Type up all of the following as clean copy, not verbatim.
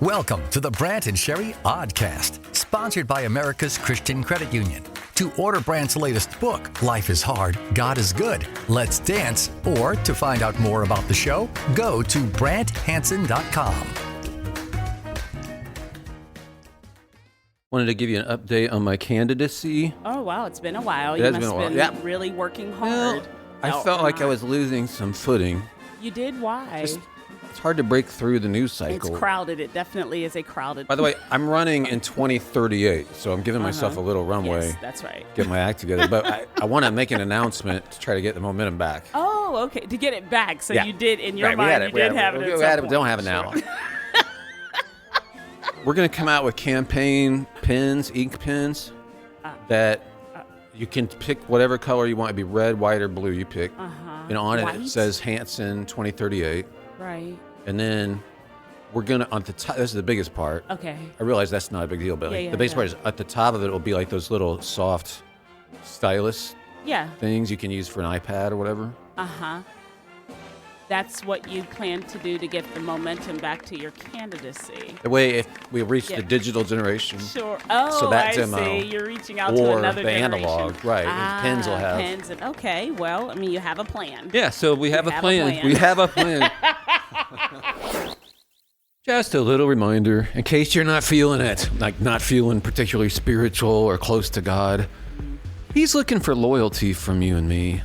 Welcome to the Brant and Sherry Oddcast, sponsored by America's Christian Credit Union. To order Brant's latest book, Life is Hard, God is Good, Let's Dance, or to find out more about the show, go to BrantHansen.com. Wanted to give you an update on my candidacy. Oh, wow. It's been a while. You must have been really working hard. I felt like I was losing some footing. You did? Why? It's hard to break through the news cycle. It's crowded. It definitely is a crowded. By the way, I'm running in 2038, so I'm giving myself a little runway. Yes, that's right. Get my act together. But I want to make an announcement to try to get the momentum back. Oh, okay. To get it back. So Yeah. you did, in your Right, mind, you did have it. We had it, but don't have it now. We're going to come out with campaign pins, ink pins, that you can pick whatever color you want. It'd be red, white, or blue. You pick. And on White? it says Hansen 2038. Right. And then we're going to, on the top, this is the biggest part. Okay. I realize that's not a big deal, but Yeah, the biggest part is at the top of it will be like those little soft stylus things you can use for an iPad or whatever. That's what you plan to do to get the momentum back to your candidacy. The way if we reach the digital generation. Sure. Oh, so that I demo, see. You're reaching out to another the generation. analog, right. Pens will have. Pens. Okay. Well, I mean, you have a plan. Yeah, so we have a plan. We have a plan. Just a little reminder, in case you're not feeling it, like not feeling particularly spiritual or close to God, He's looking for loyalty from you and me.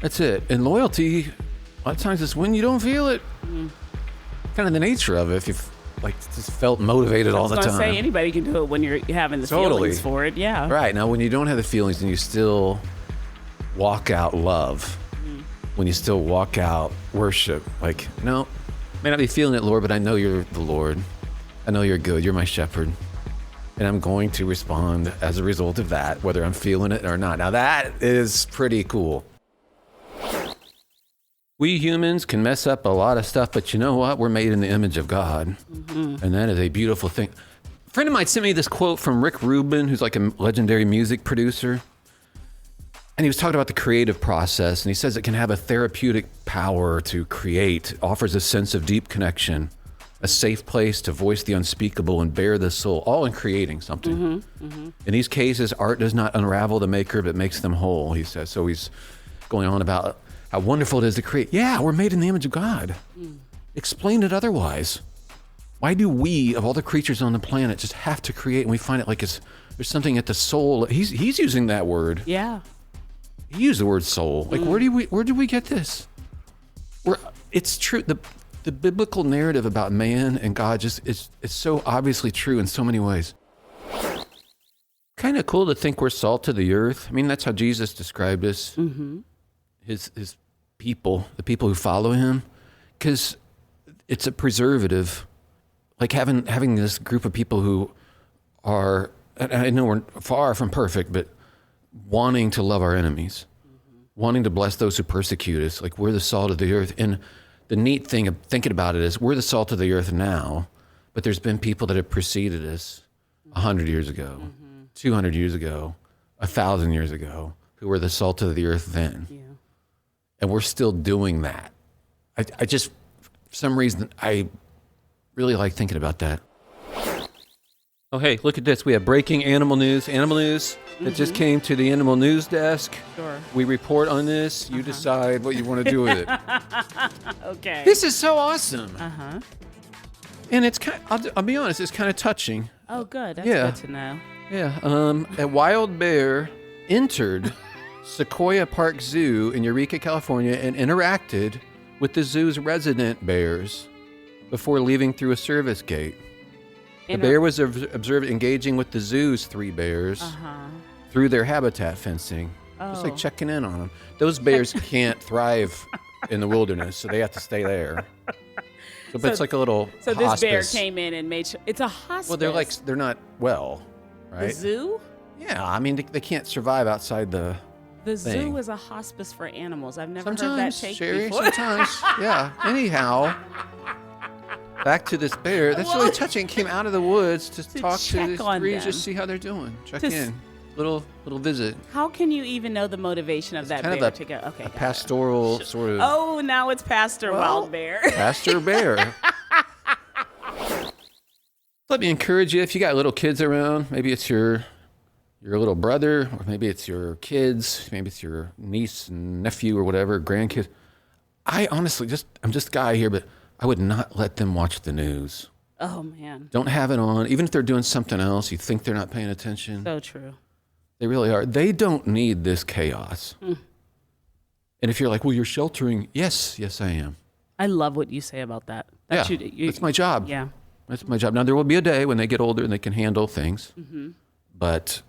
That's it. And loyalty, a lot of times, it's when you don't feel it. Kind of the nature of it. If you've just felt motivated all the time. I was going to say, anybody can do it when you're having the feelings for it. Yeah. Right. Now, when you don't have the feelings and you still walk out love, when you still walk out worship, like, no, may not be feeling it, Lord, but I know you're the Lord. I know you're good. You're my shepherd. And I'm going to respond as a result of that, whether I'm feeling it or not. Now, that is pretty cool. We humans can mess up a lot of stuff, but you know what? We're made in the image of God, and that is a beautiful thing. A friend of mine sent me this quote from Rick Rubin, who's like a legendary music producer, and he was talking about the creative process, and he says it can have a therapeutic power to create, offers a sense of deep connection, a safe place to voice the unspeakable and bare the soul, all in creating something. In these cases, art does not unravel the maker, but makes them whole, he says. So he's going on about how wonderful it is to create. Yeah, we're made in the image of God. Explain it otherwise. Why do we, of all the creatures on the planet, just have to create, and we find it like there's something at the soul? He's using that word. Yeah. He used the word soul. Like, where did we get this? It's true. The biblical narrative about man and God it's so obviously true in so many ways. Kind of cool to think we're salt of the earth. I mean, that's how Jesus described us. His people, the people who follow him, because it's a preservative. Like having this group of people who are, I know we're far from perfect, but wanting to love our enemies, wanting to bless those who persecute us. Like, we're the salt of the earth. And the neat thing of thinking about it is we're the salt of the earth now, but there's been people that have preceded us 100 years ago, 200 years ago, 1,000 years ago, who were the salt of the earth then. Yeah. And we're still doing that. I just, for some reason, I really like thinking about that. Oh, hey, look at this. We have breaking animal news. Animal news that just came to the animal news desk. Sure. We report on this. You decide what you want to do with it. Okay. This is so awesome. And it's I'll be honest, it's kind of touching. Oh, good. That's good to know. Yeah. A wild bear entered Sequoia Park Zoo in Eureka, California, and interacted with the zoo's resident bears before leaving through a service gate. The bear was observed engaging with the zoo's 3 bears through their habitat fencing, just like checking in on them. Those bears can't thrive in the wilderness, so they have to stay there. So it's like a little So hospice. this bear came in and made sure. It's a hospice. Well, they're not well, right? The zoo? Yeah, I mean, they can't survive outside the The thing. zoo is a hospice for animals. I've never Sometimes, heard that take Sherry, before. sometimes. Yeah. Anyhow, back to this bear. That's really touching. Came out of the woods to talk to check these on 3, them. just see how they're doing. Check in. Little visit. How can you even know the motivation of that Kind bear of to go? Okay, a got pastoral it. sort of. Oh, now it's Pastor Wild Bear. Pastor Bear. Let me encourage you, if you got little kids around, maybe it's your little brother, or maybe it's your kids, maybe it's your niece and nephew or whatever, grandkids. I honestly I'm just a guy here, but I would not let them watch the news. Oh, man. Don't have it on. Even if they're doing something else, you think they're not paying attention. So true. They really are. They don't need this chaos. And if you're like, well, you're sheltering. Yes, I am. I love what you say about that. It's my job. Yeah. That's my job. Now, there will be a day when they get older and they can handle things. But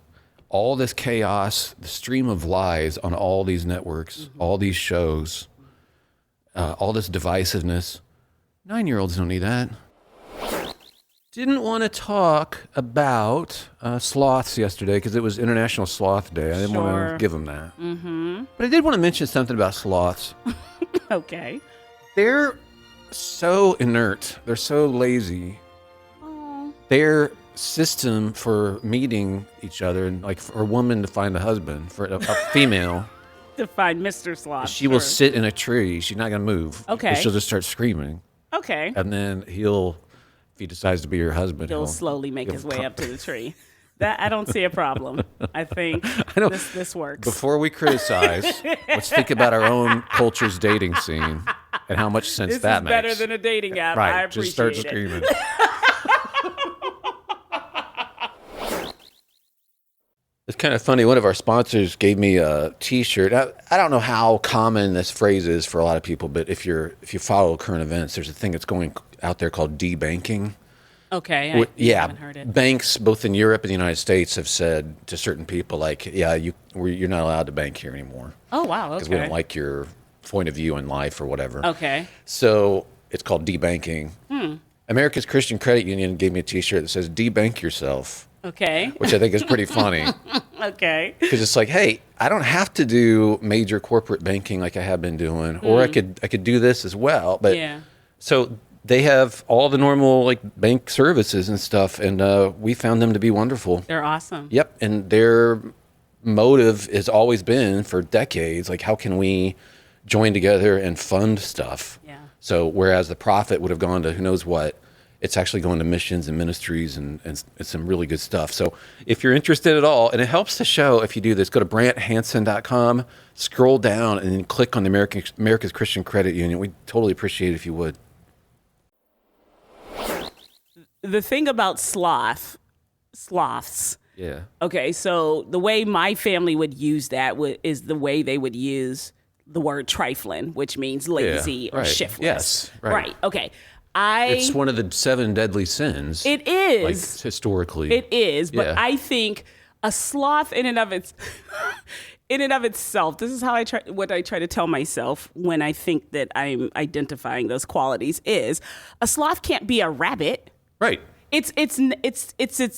all this chaos, the stream of lies on all these networks, all these shows, all this divisiveness, 9-year-olds don't need that. Didn't want to talk about sloths yesterday because it was International Sloth Day. I didn't want to give them that. But I did want to mention something about sloths. Okay. They're so inert. They're so lazy. Oh. Their system for meeting each other, and like for a woman to find a husband, for a female, To find Mr. Sloth. she will sit in a tree. She's not going to move. Okay. She'll just start screaming. Okay. And then if he decides to be your husband, He'll slowly make his way up to the tree. That I don't see a problem. I think this works. Before we criticize, let's think about our own culture's dating scene and how much sense that makes. This is better than a dating app. Right. I appreciate Just start it. screaming. It's kind of funny. One of our sponsors gave me a T-shirt. I don't know how common this phrase is for a lot of people, but if you follow current events, there's a thing that's going out there called debanking. Okay. I haven't heard it. Banks both in Europe and the United States have said to certain people, like, you're not allowed to bank here anymore. Oh, wow. Okay. Because we don't like your point of view in life or whatever. Okay. So it's called debanking. America's Christian Credit Union gave me a T-shirt that says "Debank yourself," Okay. which I think is pretty funny. Okay. Because it's like, hey, I don't have to do major corporate banking like I have been doing, or I could do this as well. But Yeah. so they have all the normal like bank services and stuff, and we found them to be wonderful. They're awesome. Yep, and their motive has always been for decades, like how can we join together and fund stuff? Yeah. So whereas the profit would have gone to who knows what, it's actually going to missions and ministries and some really good stuff. So if you're interested at all, and it helps the show if you do this, go to branthansen.com, scroll down, and then click on the America's Christian Credit Union. We'd totally appreciate it if you would. The thing about sloths. Yeah. Okay, so the way my family would use that is the way they would use the word trifling, which means lazy or right. shiftless. Yes, right. Okay. It's one of the 7 deadly sins. It is. Like, historically. It is, but Yeah. I think a sloth in and of itself, this is how I try to tell myself when I think that I'm identifying those qualities is a sloth can't be a rabbit. Right. It's its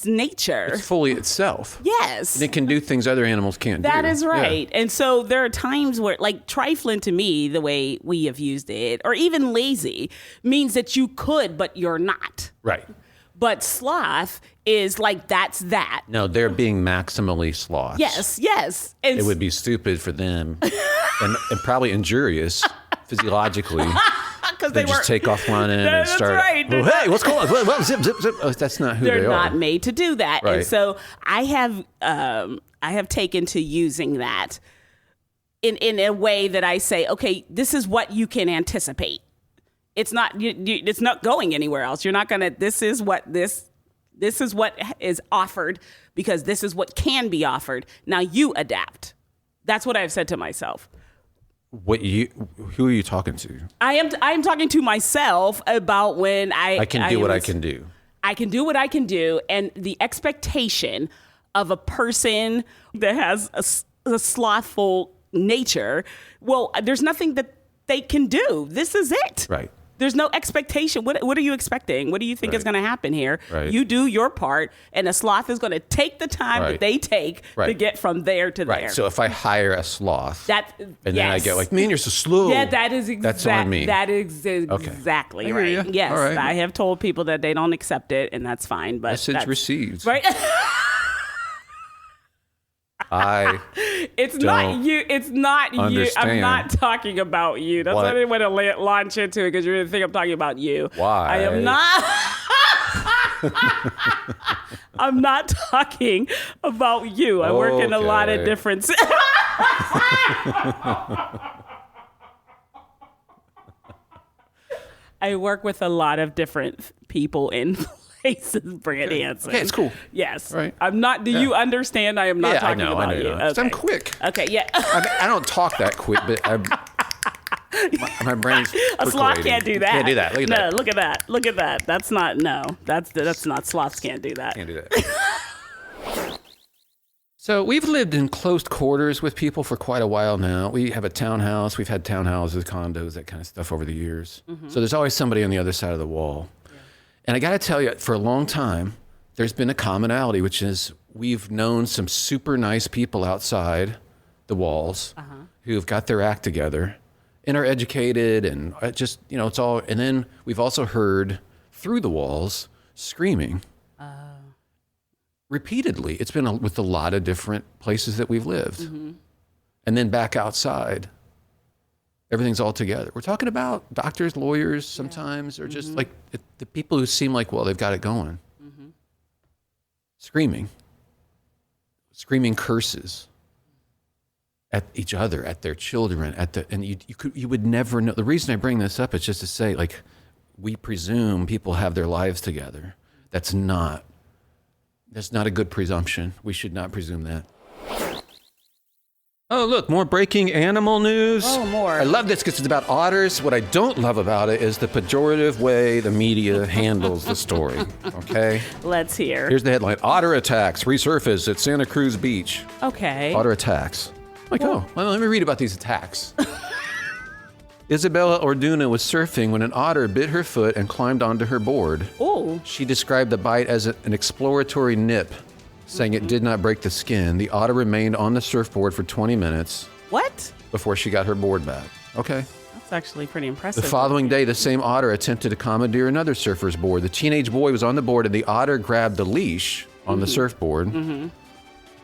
nature. It's fully itself. Yes. And it can do things other animals can't do. That is right. Yeah. And so there are times where, like, trifling to me, the way we have used it, or even lazy, means that you could, but you're not. Right. But sloth is like, that's that. No, they're being maximally sloths. Yes. And It would be stupid for them and probably injurious physiologically. because They just take off running and That's start. right. Oh, hey, what's going on? Well, zip. Oh, that's not who they're they not are. made to do that. Right. And so I have taken to using that in a way that I say, okay, this is what you can anticipate. It's not it's not going anywhere else. You're not gonna. This is what is offered because this is what can be offered. Now you adapt. That's what I've said to myself. Who are you talking to? I am talking to myself about when I can do what I can do. I can do what I can do, and the expectation of a person that has a slothful nature. Well, there's nothing that they can do. This is it. Right. There's no expectation. What are you expecting? What do you think is going to happen here? Right. You do your part, and a sloth is going to take the time that they take to get from there to there. Right. So if I hire a sloth, and then I get like, man, you're so slow. Yeah, that is That's on me. That is exactly I hear right. ya. Yes, All right. I have told people that they don't accept it, and that's fine. But Message received. right. I It's not you. It's not you. I'm understand. not talking about you. That's What? why I didn't want to launch into it because you're going to think I'm talking about you. Why? I am not. I'm not talking about you. I work in a lot of different... I work with a lot of different people in places, Brant Hansen. Okay, it's cool. Yes. Right. I'm not, do you understand I am not talking about you? Okay. I'm quick. Okay, yeah. I don't talk that quick, but my brain's a sloth can't do that. Can't do that. Look at that. Look at that. Look at that. That's not, no. That's not, sloths can't do that. Can't do that. So we've lived in close quarters with people for quite a while now. We have a townhouse. We've had townhouses, condos, that kind of stuff over the years. Mm-hmm. So there's always somebody on the other side of the wall. Yeah. And I got to tell you, for a long time, there's been a commonality, which is we've known some super nice people outside the walls who've got their act together and are educated and just, it's all. And then we've also heard through the walls screaming. Repeatedly. It's been with a lot of different places that we've lived. Mm-hmm. And then back outside, everything's all together. We're talking about doctors, lawyers sometimes, or just like the people who seem like, well, they've got it going. Mm-hmm. Screaming curses at each other, at their children, and you would never know. The reason I bring this up is just to say, like, we presume people have their lives together. That's not a good presumption. We should not presume that. Oh, look, more breaking animal news. Oh, more. I love this because it's about otters. What I don't love about it is the pejorative way the media handles the story, okay? Let's hear. Here's the headline. Otter attacks resurface at Santa Cruz Beach. Okay. Otter attacks. Like, well, let me read about these attacks. Isabella Orduna was surfing when an otter bit her foot and climbed onto her board. Oh. She described the bite as an exploratory nip, saying it did not break the skin. The otter remained on the surfboard for 20 minutes. What? Before she got her board back. Okay. That's actually pretty impressive. The following day, the same otter attempted to commandeer another surfer's board. The teenage boy was on the board, and the otter grabbed the leash on the surfboard,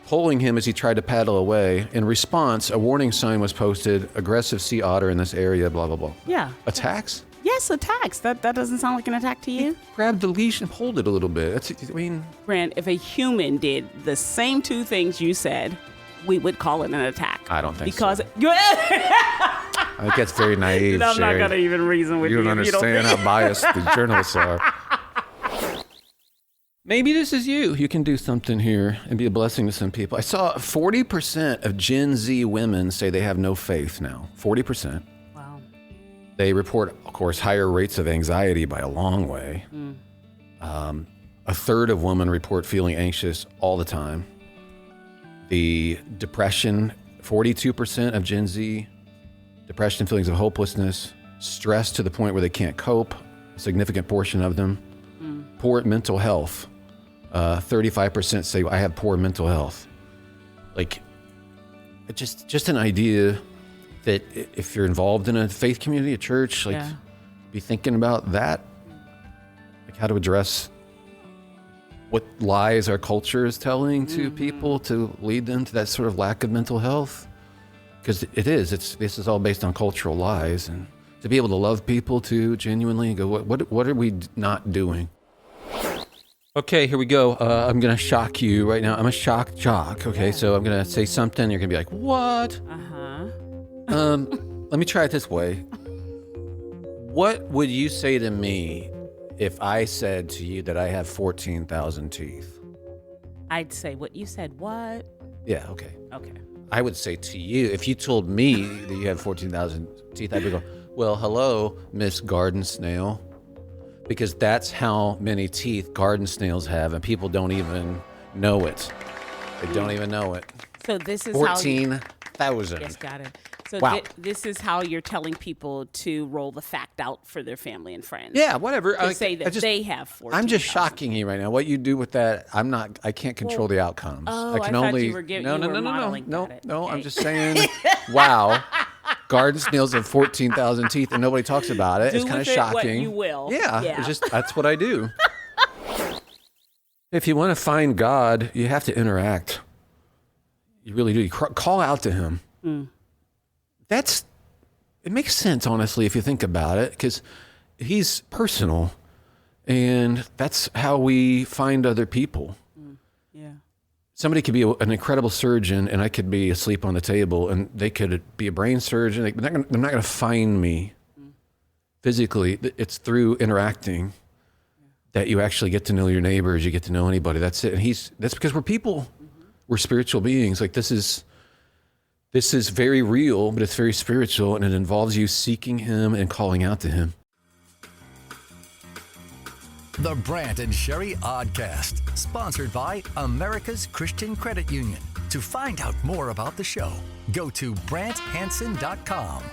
pulling him as he tried to paddle away. In response, a warning sign was posted, aggressive sea otter in this area, blah, blah, blah. Yeah. Attacks? Yes, attacks. That doesn't sound like an attack to you? Grab the leash and hold it a little bit. Brant, if a human did the same two things you said, we would call it an attack. I don't think so. I think that's very naive, I'm Sherry. not going to even reason with you. You don't understand how biased the journalists are. Maybe this is you. You can do something here and be a blessing to some people. I saw 40% of Gen Z women say they have no faith now. 40%. Wow. They report, of course, higher rates of anxiety by a long way. A third of women report feeling anxious all the time. The depression, 42% of Gen Z, depression, feelings of hopelessness, stress to the point where they can't cope, a significant portion of them. Poor mental health. 35% say I have poor mental health. Like, just an idea that if you're involved in a faith community, a church, be thinking about that, like how to address what lies our culture is telling to people to lead them to that sort of lack of mental health. Because this is all based on cultural lies, and to be able to love people too genuinely, go, what are we not doing? Okay, here we go. I'm going to shock you right now. I'm a shock jock. Okay, so I'm going to say something. You're going to be like, what? Let me try it this way. What would you say to me if I said to you that I have 14,000 teeth? I'd say, what you said, what? Yeah, okay. Okay. I would say to you, if you told me that you have 14,000 teeth, I would go, well, hello, Miss Garden Snail. Because that's how many teeth garden snails have, and people don't even know it. They don't even know it. So this is 14,000. Yes, got it. So wow. This is how you're telling people to roll the fact out for their family and friends. Yeah, whatever. To say that they have 14,000. I'm just shocking you right now. What you do with that, I can't control the outcomes. Oh, I can thought only. You were giving, No. Okay. I'm just saying. Wow. Garden snails have 14,000 teeth and nobody talks about it. It's kind of shocking. What you will. Yeah. It's that's what I do. If you want to find God, you have to interact. You really do. You call out to him. It makes sense, honestly, if you think about it, because he's personal. And that's how we find other people. Yeah. Somebody could be an incredible surgeon, and I could be asleep on the table, and they could be a brain surgeon. They're not going to find me physically. It's through interacting that you actually get to know your neighbors. You get to know anybody. That's it. And that's because we're people. We're spiritual beings. Like this is very real, but it's very spiritual, and it involves you seeking him and calling out to him. The Brant and Sherry Oddcast, sponsored by America's Christian Credit Union. To find out more about the show, go to BrantHansen.com.